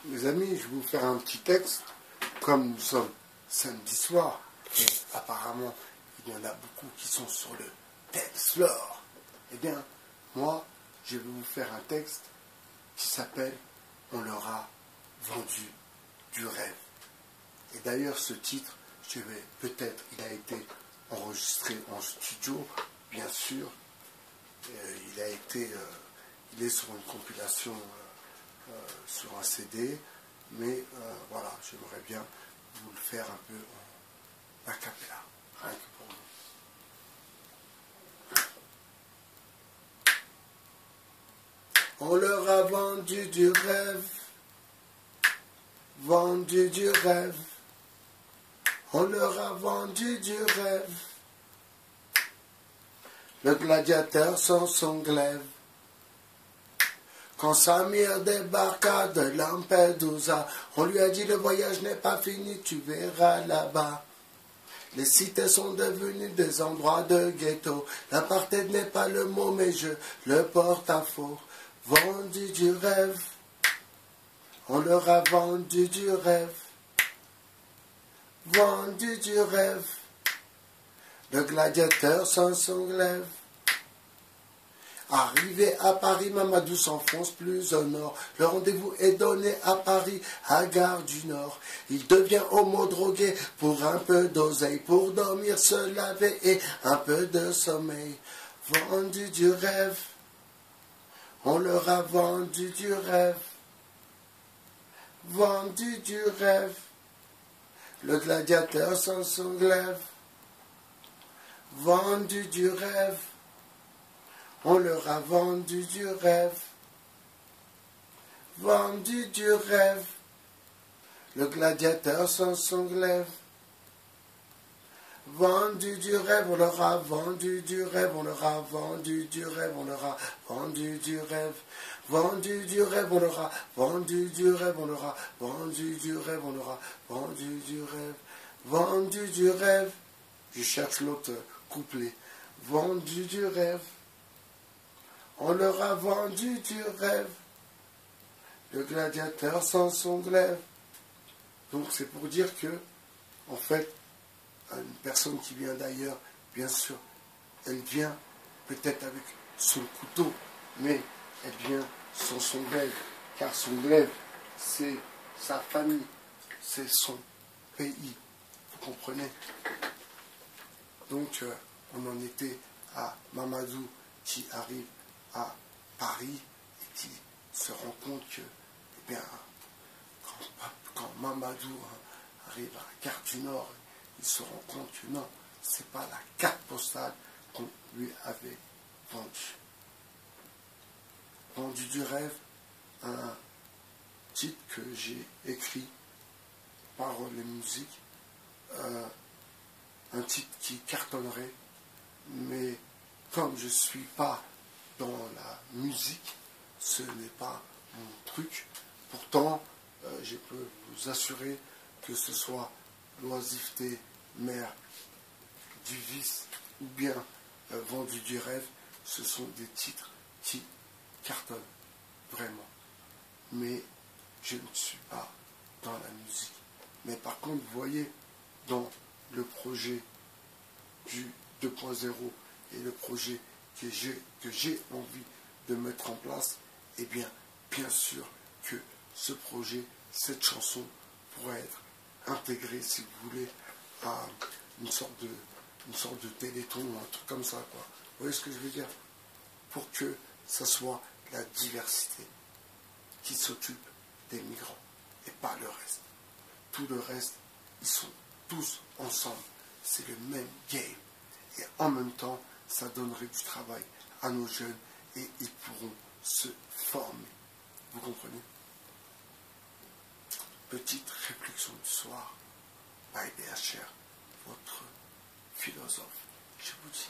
Mes amis, je vais vous faire un petit texte. Comme nous sommes samedi soir, et apparemment, il y en a beaucoup qui sont sur le dance floor. Eh bien, moi, je vais vous faire un texte qui s'appelle « On leur a vendu du rêve ». Et d'ailleurs, ce titre, peut-être, il a été enregistré en studio, bien sûr. Il est sur une compilation sur un CD, mais voilà, j'aimerais bien vous le faire un peu en a cappella, rien que pour nous. On leur a vendu du rêve, vendu du rêve. On leur a vendu du rêve. Le gladiateur sans son glaive. Quand Samir débarqua de Lampedusa, on lui a dit le voyage n'est pas fini, tu verras là-bas. Les cités sont devenues des endroits de ghetto. L'apartheid n'est pas le mot, mais je le porte à faux. Vendu du rêve. On leur a vendu du rêve. Vendu du rêve. Le gladiateur sans son glaive. Arrivé à Paris, Mamadou s'enfonce plus au nord. Le rendez-vous est donné à Paris, à Gare du Nord. Il devient homo drogué pour un peu d'oseille, pour dormir, se laver et un peu de sommeil. Vendu du rêve, on leur a vendu du rêve. Vendu du rêve, le gladiateur sans son glaive. Vendu du rêve. On leur a vendu du rêve, vendu du rêve, le gladiateur sans son glaive. Vendu du rêve, on leur a vendu du rêve, on leur a vendu du rêve, on leur a vendu du rêve. Vendu du rêve, on leur a vendu du rêve, on leur a vendu du rêve, on leur a vendu du rêve. Vendu du rêve, je cherche l'autre couplet. Vendu du rêve. On leur a vendu du rêve, le gladiateur sans son glaive. Donc c'est pour dire que, en fait, une personne qui vient d'ailleurs, bien sûr, elle vient peut-être avec son couteau, mais elle vient sans son glaive, car son glaive, c'est sa famille, c'est son pays. Vous comprenez? Donc on en était à Mamadou qui arrive à Paris et qui se rend compte que, eh bien, quand Mamadou arrive à la Gare du Nord, il se rend compte que non, c'est pas la carte postale qu'on lui avait vendue. Vendu du rêve, un titre que j'ai écrit, paroles et musique, un titre qui cartonnerait, mais comme je ne suis pas dans la musique, ce n'est pas mon truc. Pourtant, je peux vous assurer que ce soit l'oisiveté mère du vice ou bien vendu du rêve, ce sont des titres qui cartonnent vraiment. Mais je ne suis pas dans la musique. Mais par contre, vous voyez, dans le projet du 2.0 et le projet que j'ai envie de mettre en place, eh bien sûr que ce projet, cette chanson pourrait être intégrée, si vous voulez, à une sorte de téléthon ou un truc comme ça, quoi. Vous voyez ce que je veux dire? Pour que ça soit la diversité qui s'occupe des migrants et pas le reste. Tout le reste, ils sont tous ensemble. C'est le même game. Et en même temps, ça donnerait du travail à nos jeunes et ils pourront se former. Vous comprenez? Petite réflexion du soir. By BHR, votre philosophe. Je vous dis